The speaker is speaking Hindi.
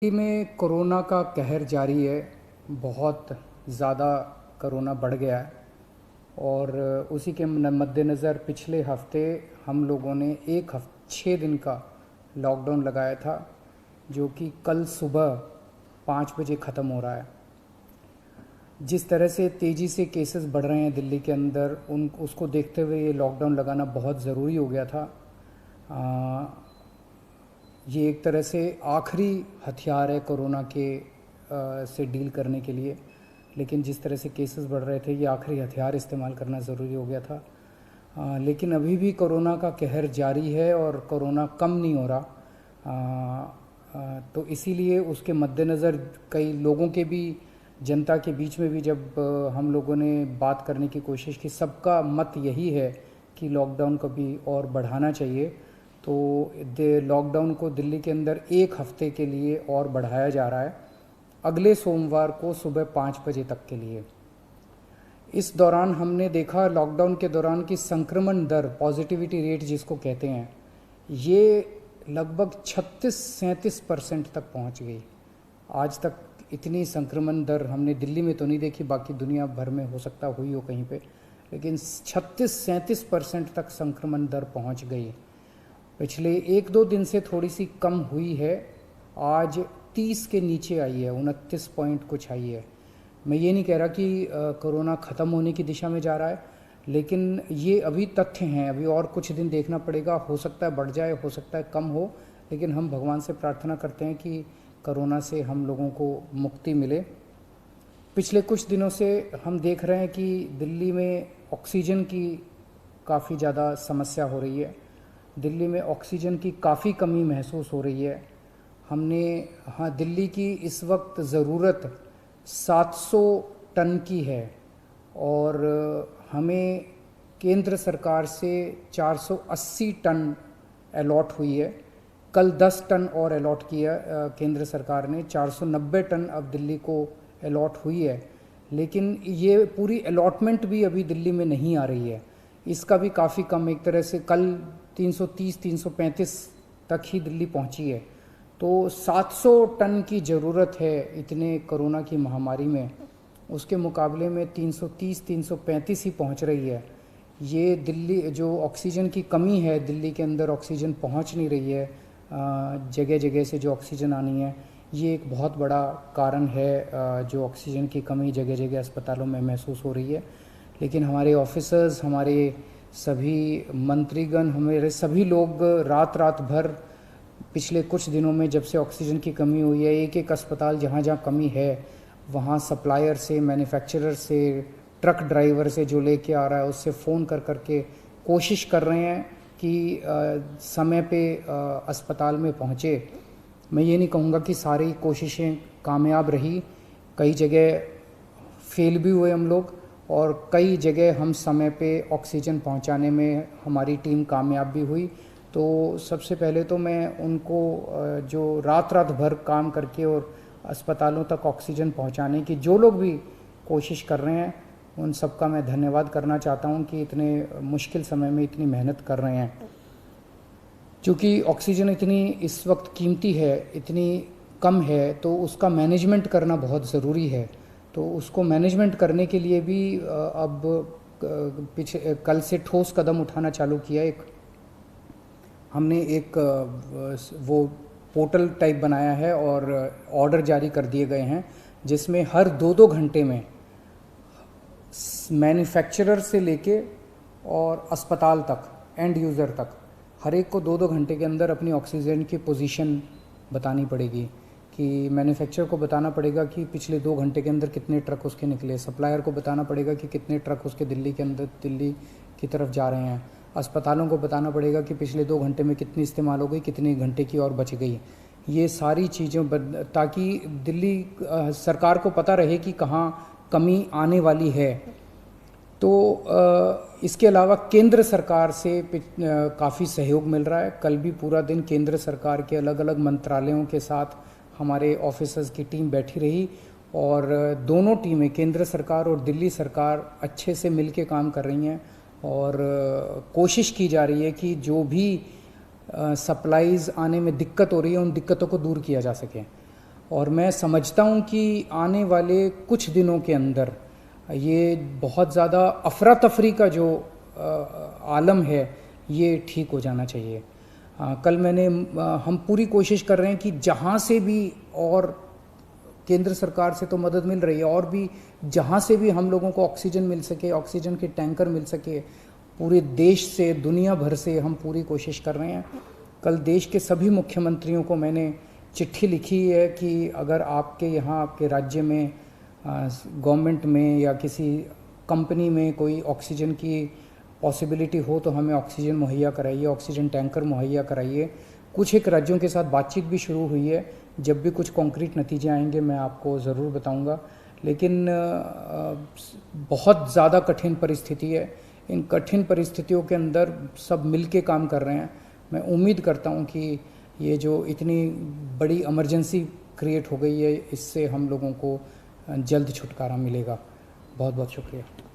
दिल्ली में कोरोना का कहर जारी है। बहुत ज़्यादा कोरोना बढ़ गया है और उसी के मद्देनज़र पिछले हफ्ते हम लोगों ने 6 दिन का लॉकडाउन लगाया था, जो कि कल सुबह 5 बजे ख़त्म हो रहा है। जिस तरह से तेज़ी से केसेस बढ़ रहे हैं दिल्ली के अंदर, उसको देखते हुए ये लॉकडाउन लगाना बहुत ज़रूरी हो गया था। ये एक तरह से आखिरी हथियार है कोरोना के से डील करने के लिए, लेकिन जिस तरह से केसेस बढ़ रहे थे, ये आखिरी हथियार इस्तेमाल करना ज़रूरी हो गया था। लेकिन अभी भी कोरोना का कहर जारी है और कोरोना कम नहीं हो रहा। तो इसीलिए उसके मद्देनज़र कई लोगों के भी, जनता के बीच में भी जब हम लोगों ने बात करने की कोशिश की, सबका मत यही है कि लॉकडाउन को भी और बढ़ाना चाहिए। तो लॉकडाउन को दिल्ली के अंदर 1 हफ्ते के लिए और बढ़ाया जा रहा है, अगले सोमवार को सुबह 5 बजे तक के लिए। इस दौरान हमने देखा, लॉकडाउन के दौरान की संक्रमण दर, पॉजिटिविटी रेट जिसको कहते हैं, ये लगभग 36-37% तक पहुंच गई। आज तक इतनी संक्रमण दर हमने दिल्ली में तो नहीं देखी, बाकी दुनिया भर में हो सकता हुई हो कहीं पे, लेकिन 36-37% तक संक्रमण दर पहुंच गई। पिछले 1-2 दिन से थोड़ी सी कम हुई है, आज 30 के नीचे आई है, 29 पॉइंट कुछ आई है। मैं ये नहीं कह रहा कि कोरोना ख़त्म होने की दिशा में जा रहा है, लेकिन ये अभी तथ्य हैं। अभी और कुछ दिन देखना पड़ेगा, हो सकता है बढ़ जाए, हो सकता है कम हो, लेकिन हम भगवान से प्रार्थना करते हैं कि कोरोना से हम लोगों को मुक्ति मिले। पिछले कुछ दिनों से हम देख रहे हैं कि दिल्ली में ऑक्सीजन की काफ़ी ज़्यादा समस्या हो रही है। दिल्ली में ऑक्सीजन की काफ़ी कमी महसूस हो रही है। दिल्ली की इस वक्त ज़रूरत 700 टन की है और हमें केंद्र सरकार से 480 टन अलॉट हुई है। कल 10 टन और अलॉट किया केंद्र सरकार ने, 490 टन अब दिल्ली को अलॉट हुई है। लेकिन ये पूरी अलॉटमेंट भी अभी दिल्ली में नहीं आ रही है, इसका भी काफ़ी कम, एक तरह से कल 330-335 तक ही दिल्ली पहुंची है। तो 700 टन की ज़रूरत है इतने कोरोना की महामारी में, उसके मुकाबले में 330-335 ही पहुंच रही है। ये दिल्ली जो ऑक्सीजन की कमी है, दिल्ली के अंदर ऑक्सीजन पहुंच नहीं रही है, जगह जगह से जो ऑक्सीजन आनी है, ये एक बहुत बड़ा कारण है जो ऑक्सीजन की कमी जगह जगह अस्पतालों में महसूस हो रही है। लेकिन हमारे ऑफिसर्स, हमारे सभी मंत्रीगण, हमारे सभी लोग रात रात भर पिछले कुछ दिनों में, जब से ऑक्सीजन की कमी हुई है, एक एक अस्पताल जहाँ जहाँ कमी है वहाँ सप्लायर से, मैन्युफैक्चरर से, ट्रक ड्राइवर से जो लेके आ रहा है उससे फ़ोन कर करके कोशिश कर रहे हैं कि समय पे अस्पताल में पहुँचे। मैं ये नहीं कहूँगा कि सारी कोशिशें कामयाब रही, कई जगह फेल भी हुए हम लोग, और कई जगह हम समय पे ऑक्सीजन पहुंचाने में हमारी टीम कामयाब भी हुई। तो सबसे पहले तो मैं उनको जो रात रात भर काम करके और अस्पतालों तक ऑक्सीजन पहुंचाने की जो लोग भी कोशिश कर रहे हैं, उन सबका मैं धन्यवाद करना चाहता हूं कि इतने मुश्किल समय में इतनी मेहनत कर रहे हैं। क्योंकि ऑक्सीजन इतनी इस वक्त कीमती है, इतनी कम है, तो उसका मैनेजमेंट करना बहुत ज़रूरी है। तो उसको मैनेजमेंट करने के लिए भी अब कल से ठोस कदम उठाना चालू किया। हमने एक वो पोर्टल टाइप बनाया है और ऑर्डर जारी कर दिए गए हैं, जिसमें हर 2-2 घंटे में मैन्युफैक्चरर से लेके और अस्पताल तक, एंड यूज़र तक, हर एक को 2-2 घंटे के अंदर अपनी ऑक्सीजन की पोजीशन बतानी पड़ेगी। कि मैन्युफैक्चरर को बताना पड़ेगा कि पिछले 2 घंटे के अंदर कितने ट्रक उसके निकले, सप्लायर को बताना पड़ेगा कि कितने ट्रक उसके दिल्ली के अंदर, दिल्ली की तरफ जा रहे हैं, अस्पतालों को बताना पड़ेगा कि पिछले 2 घंटे में कितनी इस्तेमाल हो गई, कितने घंटे की और बच गई। ये सारी चीज़ें ताकि दिल्ली सरकार को पता रहे कि कहाँ कमी आने वाली है। तो इसके अलावा केंद्र सरकार से काफ़ी सहयोग मिल रहा है। कल भी पूरा दिन केंद्र सरकार के अलग अलग मंत्रालयों के साथ हमारे ऑफिसर्स की टीम बैठी रही और दोनों टीमें, केंद्र सरकार और दिल्ली सरकार, अच्छे से मिलके काम कर रही हैं और कोशिश की जा रही है कि जो भी सप्लाईज़ आने में दिक्कत हो रही है, उन दिक्कतों को दूर किया जा सके। और मैं समझता हूँ कि आने वाले कुछ दिनों के अंदर ये बहुत ज़्यादा अफरा तफरी का जो आलम है ये ठीक हो जाना चाहिए। कल हम पूरी कोशिश कर रहे हैं कि जहाँ से भी, और केंद्र सरकार से तो मदद मिल रही है, और भी जहाँ से भी हम लोगों को ऑक्सीजन मिल सके, ऑक्सीजन के टैंकर मिल सके, पूरे देश से, दुनिया भर से हम पूरी कोशिश कर रहे हैं। कल देश के सभी मुख्यमंत्रियों को मैंने चिट्ठी लिखी है कि अगर आपके यहाँ, आपके राज्य में, गवर्नमेंट में या किसी कंपनी में कोई ऑक्सीजन की पॉसिबिलिटी हो तो हमें ऑक्सीजन मुहैया कराइए, ऑक्सीजन टैंकर मुहैया कराइए। कुछ एक राज्यों के साथ बातचीत भी शुरू हुई है। जब भी कुछ कॉन्क्रीट नतीजे आएंगे मैं आपको ज़रूर बताऊंगा। लेकिन बहुत ज़्यादा कठिन परिस्थिति है। इन कठिन परिस्थितियों के अंदर सब मिलके काम कर रहे हैं। मैं उम्मीद करता हूं कि ये जो इतनी बड़ी इमरजेंसी क्रिएट हो गई है, इससे हम लोगों को जल्द छुटकारा मिलेगा। बहुत बहुत शुक्रिया।